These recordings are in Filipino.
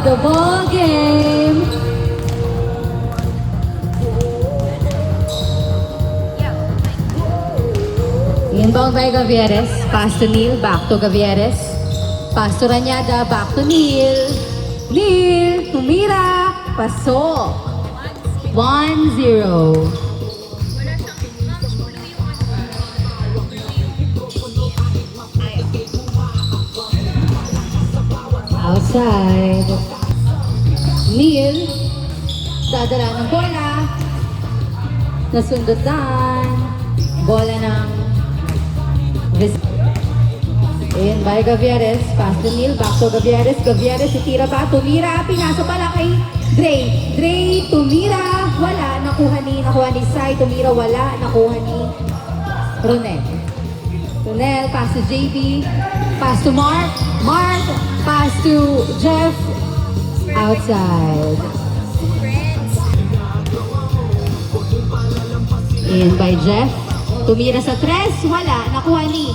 of the ball game. Inbound by Gavieres, pass to Neil, back to Gavieres. Pass to Ranyada, back to Neil. Neil, tumira, pasok. 1-0. Outside. Neil, dadala ng bola. Nasundutan. Bola ng Ayan by Gavieres, pass to Neil, back to Gavieres, Gavieres, itira pa, tumira, pinasa pala kay Dre, Dre, tumira, wala, nakuha ni Sai, tumira, wala, nakuha ni Ronel. Ronel, pass to JB, pass to Mark, Mark, pass to Jeff, outside. Ayan by Jeff. Tumira sa tres, wala, nakuha ni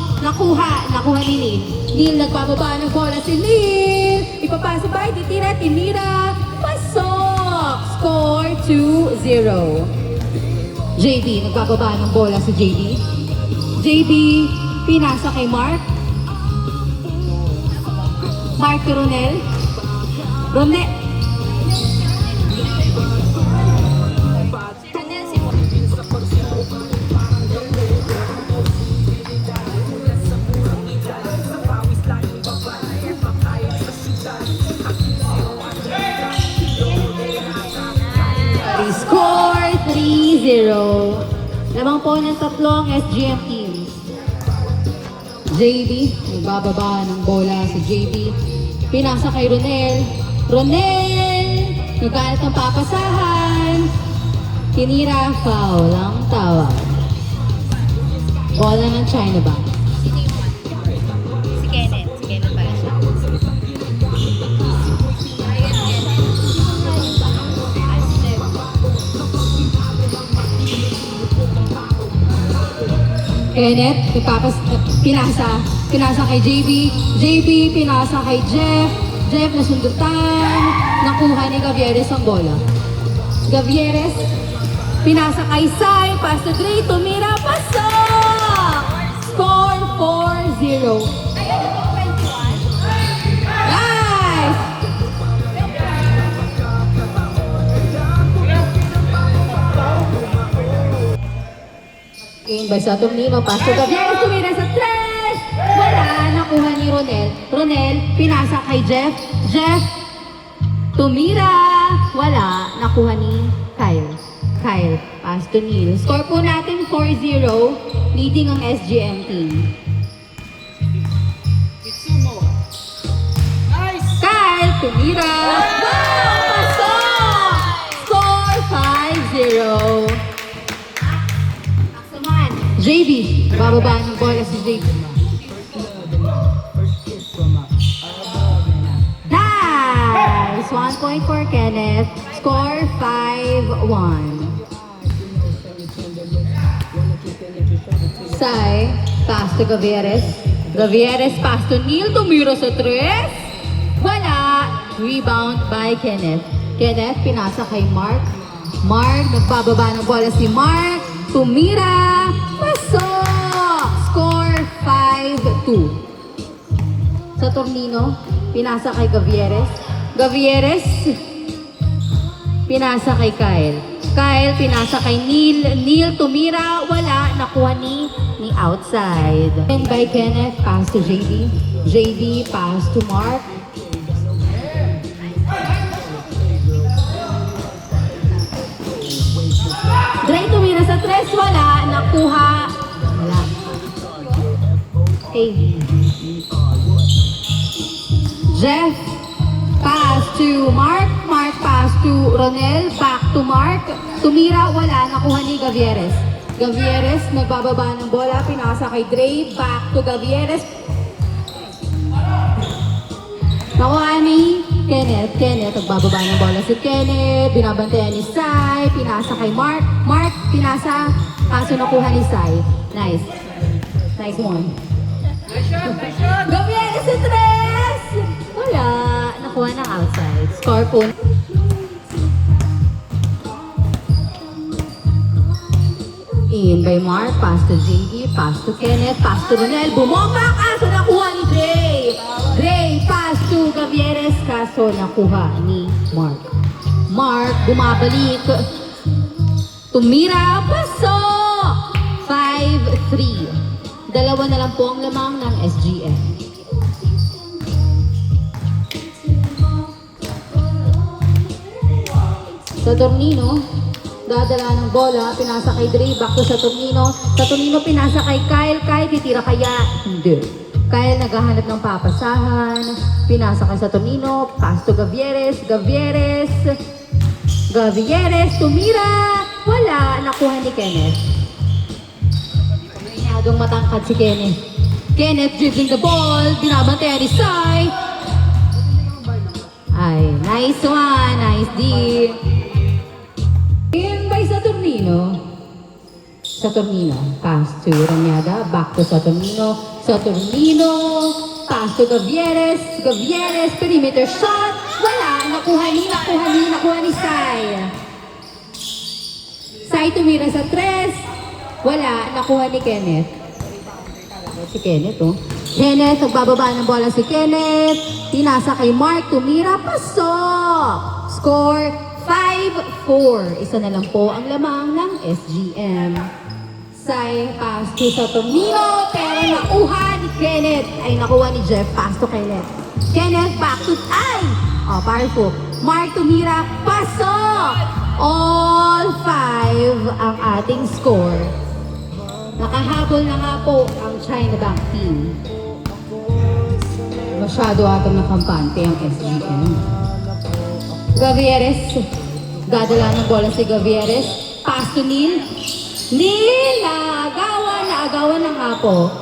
Neil. Neil, nagbababa ng bola si Neil. Ipapasa ba, titira, tinira, pasok! Score 2-0. JB, nagbababa ng bola si JB. JB, pinasa kay Mark. Mark to Ronel. Ronel. Score 3-0. Lamang po ng tatlong SGM teams. JB, nagbababa ng bola si JB. Pinasa kay Ronel. Ronel! Nagkalat ng papasahan. Tinira, foul ang tawag. Bola ng China Bank. Si Kenneth pala siya. Kenneth, pinasa kay JB. JB, pinasa kay Jeff. Jeff, nasundutan. Nakuha ni Gavieres ang bola. Gavieres, pinasa kay Sai. Pass to Dre, tumira, pasok! Score 4-0. Nice! Game by Saturnino, pass to Gavieres, tumira sa tres! Wala, nakuha ni Ronel. Ronel, pinasa kay Jeff. Jeff, tumira! Wala, nakuha ni Kyle. Kyle, pass to Neil. Score po natin 4-0, leading ang SGM team. Kyle, tumira! Wow! Pasok! Score 5-0. JB, bababa ng bola si JB. Nice! 1 point for Kenneth. Score 5-1. Sai, pass to Gavieres. Gavieres, pass to Neil. Tumira sa tres. Wala. Rebound by Kenneth. Kenneth, pinasa kay Mark. Mark, nagbababa ng bola si Mark. Tumira. Pasok! Score 5-2. Saturnino, pinasa kay Gavieres. Gavieres, pinasa kay Kyle. Kyle, pinasa kay Neil. Neil, tumira. Wala. Nakuha ni outside. And by Kenneth, pass to JB. JB, pass to Mark. Dre, tumira sa tres. Wala. Nakuha. Wala. Okay. Jeff, pass to Mark. Mark, pass to Ronel. Back to Mark. Tumira, wala. Nakuha ni Gavieres. Gavieres, nagbababa ng bola. Pinasa kay Dre. Back to Gavieres. Nakuha ni Kenneth. Kenneth, nagbababa ng bola si Kenneth. Binabantayan ni Sai. Pinasa kay Mark. Mark, pinasa. Kaso nakuha ni Sai. Nice. Nice one. Gavieres sa tres! Wala. Nakuha nakuha ng outside. Score po. In by Mark, pass to JD, pass to Kenneth, pass to Ronel, bumomba, kaso nakuha ni Gray. Gray, pass to Gavieres, kaso nakuha ni Mark. Mark, bumabalik. Tumira, paso! 5-3. Dalawa na lang po ang lamang ng SGM. Saturnino, dadala ng bola, pinasa kay Dre, back to Saturnino. Saturnino pinasa kay Kyle, Kyle titira kaya? Hindi. Kyle naghahanap ng papasahan, pinasa kay Saturnino, pass to Gavieres, Gavieres, tumira, wala, nakuha ni Kenneth. Masyadong matangkad si Kenneth. Kenneth dribbling the ball, binabantayan ni Sai. Ay, nice one, nice D. In by Saturnino. Saturnino, pass to Ranyada, back to Saturnino. Saturnino, pass to Gavieres. Gavieres, perimeter shot. Wala, nakuha ni Sai. Sai tumira sa 3. Wala, nakuha ni Kenneth. Si Kenneth, oh. Kenneth, nagbababa ng bola si Kenneth. Tinasa kay Mark, tumira, pasok. Score 5-4. Isa na lang po ang lamang ng SGM. Sai, pass to Saturnino, pero nakuha ni Kenneth. Ay, nakuha ni Jeff, pass to Kenneth. Kenneth, back to, ay! Oh, powerful. Mark, tumira, pasok! All 5 ang ating score. Nakahabol na nga po ang China Bank team. Masyado atong nakampante ang SGM. Gavieres, dadala ng bola si Gavieres. Pass to Neil. Neil, naagawan na nga po.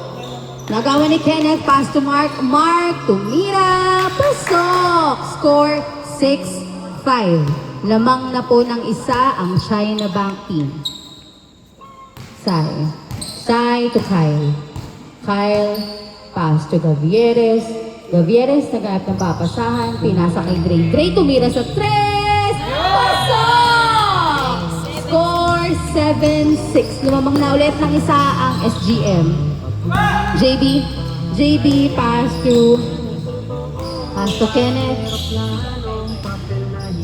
Nagawa ni Kenneth, pass to Mark. Mark, tumira, pasok. Score 6-5. Lamang na po ng isa ang China Bank team. Sai to Kyle. Kyle, pass to Gavieres. Gavieres, naghanap ng papasahan. Pinasa kay Dre. Dre, tumira sa 3. Pasok! Score 7-6. Lumamang na ulit ng isa ang SGM. JB, pass to Kenneth.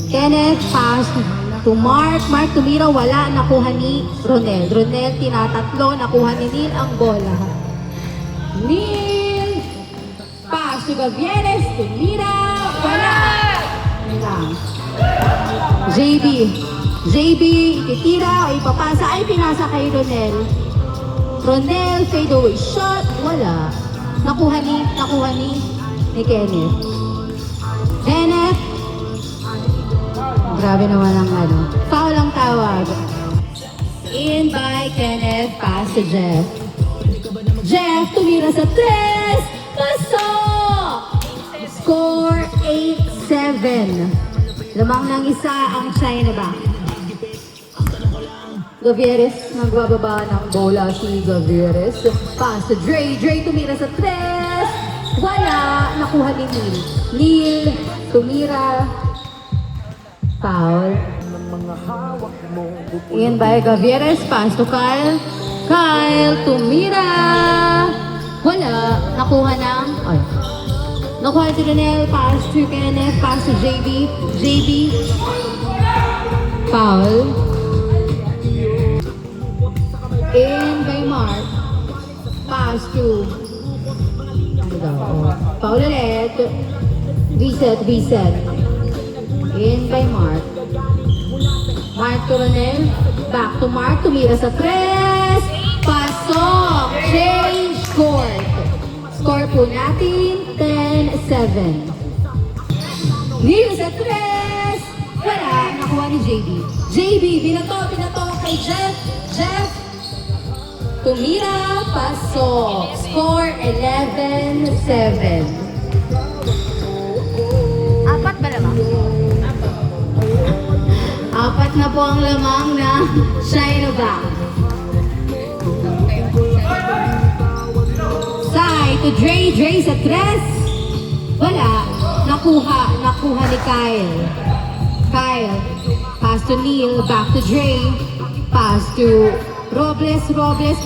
Kenneth, pass to Mark. Mark, tumira, wala. Nakuha ni Ronel. Ronel, tinatatlo. Nakuha ni Neil ang bola. Neil, pass to Gavieres. Tumira, wala. Lang. JB, ititira o ipapasa. Ay, pinasa kay Ronel. Ronel, fade away shot. Wala. Nakuha ni Kenneth. Kenneth. Grabe naman ang foul ang tawag. In by Kenneth, pass to Jeff. Jeff, tumira sa 3. Pasok! Score 8-7. Lamang ng isa ang China Bank. Gavieres, nagbababa ng bola si Gavieres. Pass to Dre. Dre, tumira sa 3. Wala. Nakuha ni Neil. Neil, tumira. Foul. In by Gavieres, pass to Kyle. Kyle, tumira. Wala. Nakuha ng... Ay. Nakuha si Ronel, pass to Kenneth, pass to JB. Foul. In by Mark. Pass to... Foul ulit. Reset. In by Mark. Mark to Ronel. Back to Mark. Tumira sa 3. Pasok. Change court. Score po natin 10-7. Neil sa 3. Wala. Nakuha ni JB. Binato kay Jeff. Tumira. Pasok. Score 11-7. Apat ba lamang? Apat na po ang lamang na China Bank. Sai to Dre sa 3. Wala. Nakuha nakuha ni Kyle. Kyle, pass to Neil, back to Dre, pass to Robles,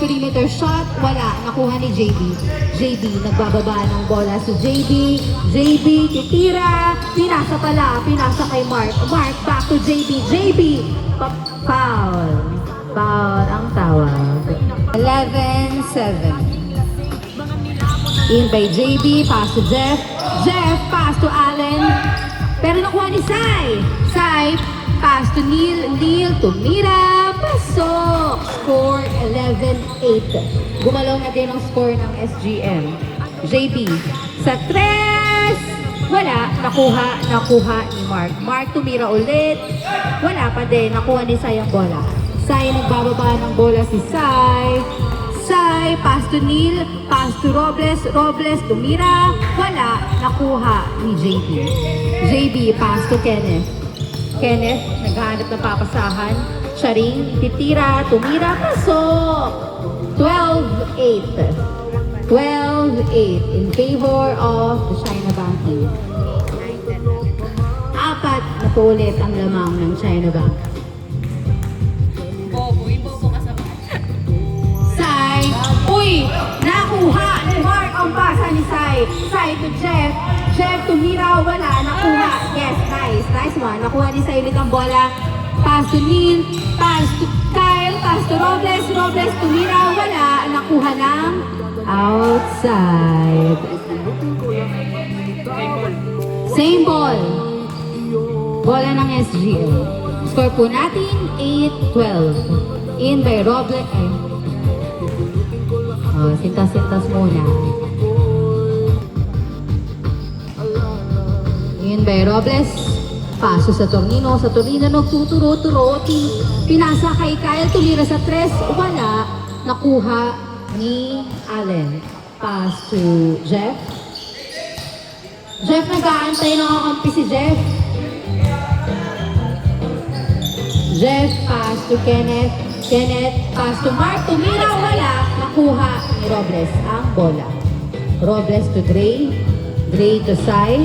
perimeter shot, wala, nakuha ni JB. JB, nagbababa ng bola sa JB. JB, titira, pinasa kay Mark. Mark, back to JB. JB, foul. Foul ang tawag. 11-7. In by JB, pass to Jeff. Jeff, pass to Allen. Pero nakuha ni Sai. Sai, pass to Neil. Neil, tumira. Pasok. Score 11-8. Gumalaw na din ang score ng SGM. JB, sa 3. Wala. Nakuha ni Mark. Mark, tumira ulit. Wala pa din. Nakuha ni Sai ang bola. Sai, nagbababa ng bola si Sai. Sai, pass to Neil, pass to Robles, tumira, wala, nakuha ni JB. JB, pass to Kenneth. Kenneth, naghahanap ng papasahan. Charing, titira, tumira, pasok. 12-8. 12-8 in favor of the China Bank team. 4 na po ulit ang lamang ng China Bank. Uy! Nakuha ni Mark ang pasa ni Sai. Sai to Jeff. Jeff tumira, wala. Nakuha. Yes, nice. Nice one. Nakuha ni Sai ulit ang bola. Pass to Neil. Pass to Kyle. Pass to Robles. Robles tumira, wala. Nakuha ng outside. Same ball. Bola ng SGM. Score po natin 8-12. In by Robles. Sintas-sintas muna. Yun by Robles. Paso sa Tornino. Sa Tornino nagtuturo-turo. Pinasa kay Kyle. Tumira sa 3. Wala. Nakuha ni Allen. Pass to Jeff. Jeff, nag-aantay. Nakakampi si Jeff. Jeff, pass to Kenneth. Kenneth, pass to Mark. Tumira, wala. Nakuha ni Robles ang bola. Robles to Dre. Dre to Sai.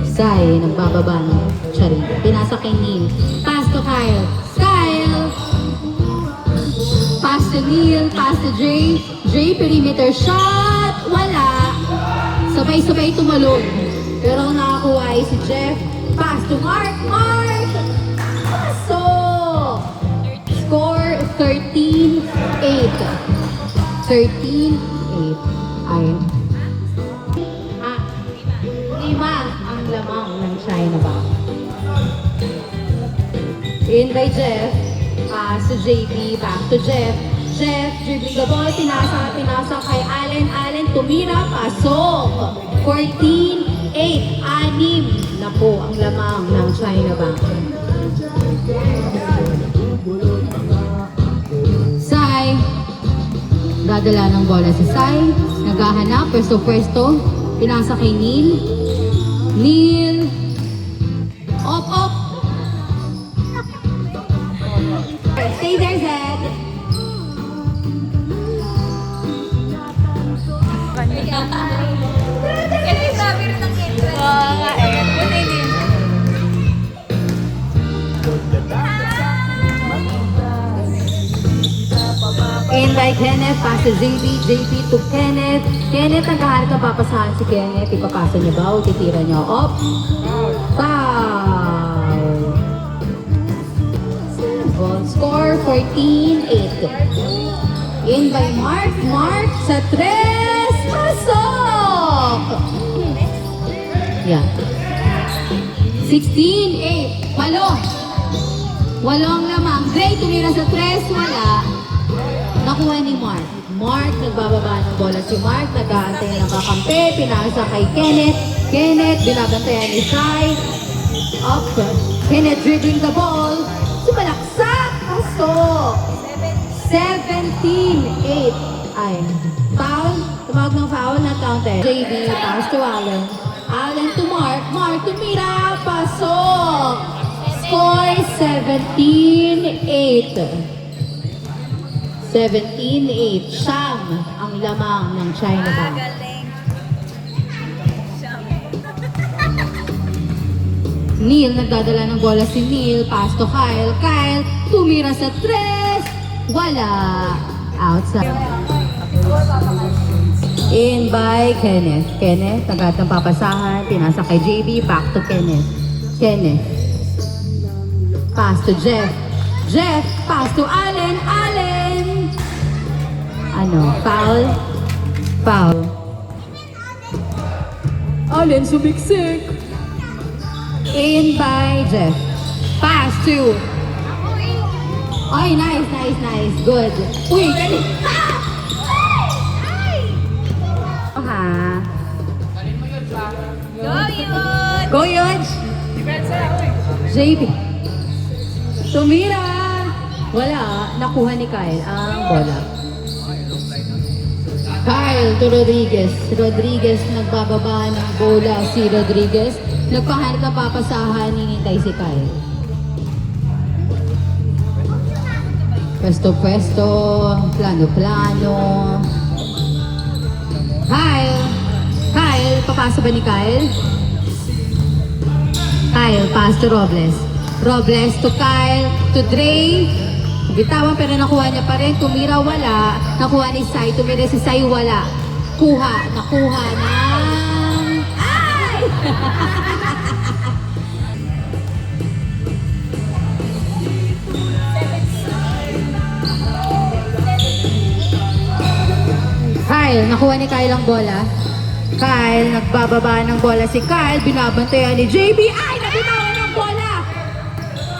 Sai, nagbababa ng Charing. Pinasa kay Neil. Pass to Kyle. Kyle! Pass to Neil. Pass to Dre. Dre, perimeter shot. Wala. Sabay-sabay tumalon. Pero ang nakakuha ay si Jeff. Pass to Mark. Mark! Pasok! Score 13-8. 13-8. Ayun. 5 ang lamang ng China Bank. In by Jeff. Pass to JB. Back to Jeff. Jeff, dribbling the ball. Pinasa kay Allen. Allen, tumira. Pasok! 14-8. 6 na po ang lamang ng China Bank. Sai. Dadala ng bola si Sai. Naghahanap. Pwesto-pwesto. Pinasa kay Neil. Neil. Op. Stay there, Zed. Kasi sabi rin ng interest. Oo nga eh. Buti din. In by Kenneth, pass to JB. JB to Kenneth. Kenneth, naghahanap ng papasahan si Kenneth. Ipapasa niya ba o titira niya? Op. Foul. Score 14-8. In by Mark. Mark sa 3. Pasok! Yeah. 16-8. Walong lamang. Gray, tumira sa 3. Wala. Nakuha ni Mark. Mark, nagbababa ng bola si Mark. Nag-aantay ng kakampi. Pinasa kay Kenneth. Kenneth, binabantayan ni Sai. Up. Kenneth dribbling the ball. Sumalaksak. Pasok. 17-8. Ay. Foul. Tumawag ng foul na counted. JB, pass to Allen. Allen to Mark. Mark, tumira. Pasok. Score 17-8. 17-8. Siyam ang lamang ng China Bank. Galing. Neil, nagdadala ng bola si Neil. Pass to Kyle. Kyle, tumira sa 3. Wala. Outside. In by Kenneth. Kenneth, agad ng papasahan. Pinasa kay JB. Back to Kenneth. Kenneth. Pass to Jeff. Jeff, pass to Allen. Allen. Ano? Foul? Foul. Allen sumiksik. In by Jeff. Pass to. Ay, nice, nice, nice. Good. Uy, galing. Ha? Go yun! Go, Yodge. JB. Tumira. Wala. Nakuha ni Kyle ang bola. Kyle to Rodriguez. Rodriguez nagbababa ng bola si Rodriguez. Nagpahanap ng papasahan, hinintay si Kyle. Pwesto-pwesto, plano-plano. Kyle! Kyle, papasa ba ni Kyle? Kyle, pass to Robles. Robles to Kyle, to Dre. Bitawan pero nakuha niya pa rin. Tumira, wala. Nakuha ni Sai. Tumira si Sai, wala. Kuha. Nakuha ng... Ay! Kyle, nakuha ni Kyle ang bola. Kyle, nagbababa ng bola si Kyle. Binabantayan ni JB. Ay, nabitawan ng bola!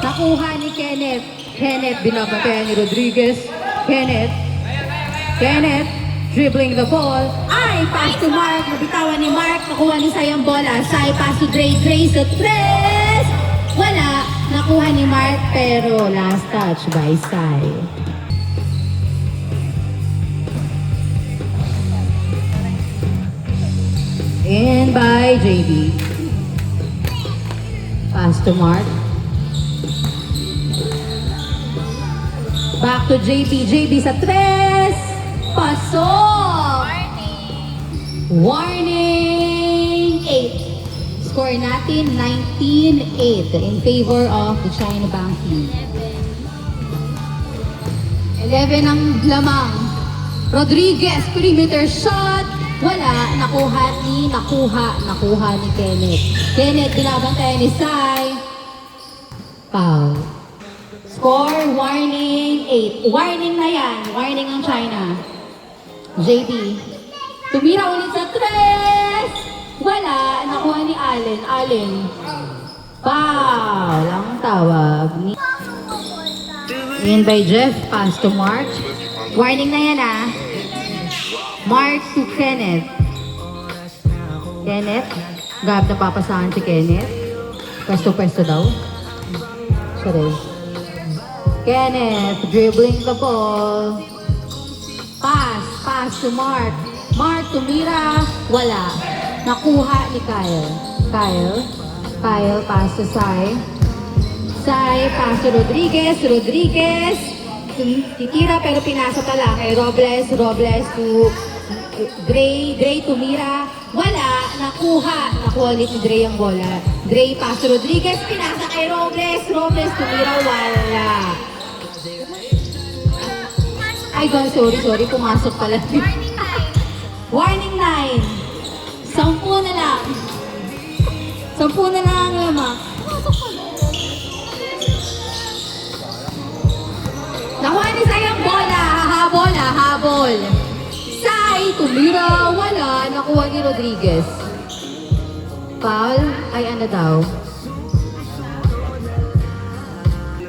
Nakuha ni Kenneth. Kenneth, binabantayan ni Rodriguez. Kenneth. Kenneth, dribbling the ball. Ay, pass to Mark. Nabitawan ni Mark. Nakuha ni Sai ang bola. Sai, pass to Dre. Dre sa 3. Wala. Nakuha ni Mark pero last touch by Sai. In by JB. Pass to Mark. Back to JB. JB sa 3. Pasok! Warning! 8. Score natin 19-8 in favor of the China Bank team. 11 ang lamang. Rodriguez, perimeter shot. Wala. Nakuha ni Kenneth. Kenneth, binabantayan ni Sai. Foul. Score, warning, 8. Warning na yan. Warning ang China. JB. Tumira ulit sa 3. Wala. Nakuha ni Allen. Allen. Foul. Ang tawag. In by Jeff. Pass to Mark. Warning na yan ah. Mark to Kenneth. Kenneth. Gab na papasahan si Kenneth. Pwesto-pwesto daw. Siya rin. Kenneth, dribbling the ball. Pass to Mark. Mark, tumira. Wala. Nakuha ni Kyle. Kyle, pass to Sai. Sai, pass to Rodriguez. Rodriguez. Titira pero pinasa pala kay Robles. Robles to Dre tumira. Wala. Nakuha ulit ni Dre ang bola. Dre, pass to Rodriguez. Pinasa kay Robles. Robles tumira. Wala. Ay, God, sorry. Pumasok pala. Warning 9. 10 na lang. 10 na lang ang lamak. Nakuha ni Sai ang bola. Habol. Sai, tumira. Wala. Nakuha ni Rodriguez. Foul. Ay, ano daw?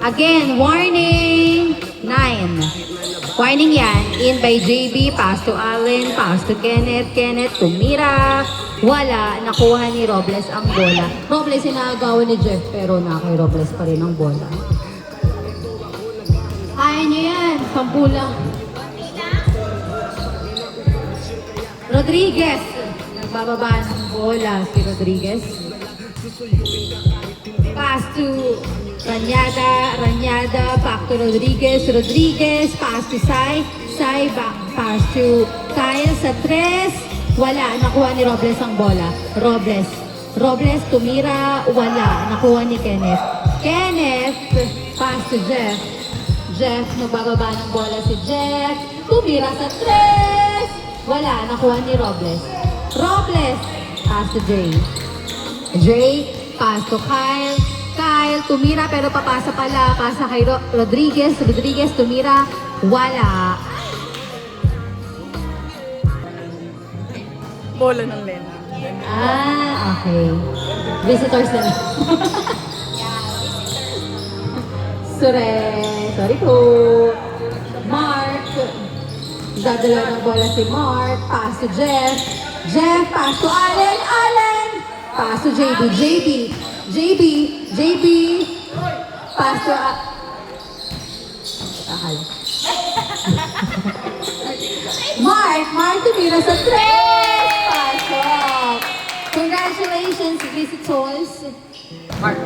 Again, warning. 9. Warning yan. In by JB. Pass to Allen. Pass to Kenneth. Kenneth, tumira. Wala. Nakuha ni Robles ang bola. Robles, sinagawa ni Jeff. Pero kay Robles pa rin ang bola. Kaya niyo yan. 10 lang. Rodriguez. Nagbababa ng bola si Rodriguez. Pass to Ranyada, back to Rodriguez. Pass to Sai. Back, pass to Kyle sa 3. Wala, nakuha ni Robles ang bola. Robles, Robles, tumira, wala. Nakuha ni Kenneth. Kenneth, pass to Jeff. Jeff, nagbababa ng bola si Jeff. Tumira sa 3. Wala, nakuha ni Robles. Robles, pass to Jay. Jay, pass to Kyle. Kyle, tumira pero papasa pala. Pasa kay Rodriguez. Rodriguez, tumira. Wala. Bola ng Lena. Ah, okay. Visitors na lang. Sorry po. Mark. Dadala ng bola si Mark. Pass to Jeff. Jeff, pass to Allen. Allen. Pass to JB. JB. Pass to... Akal. Mark tumira sa 3. Pasok. Congratulations, visitors. Mark.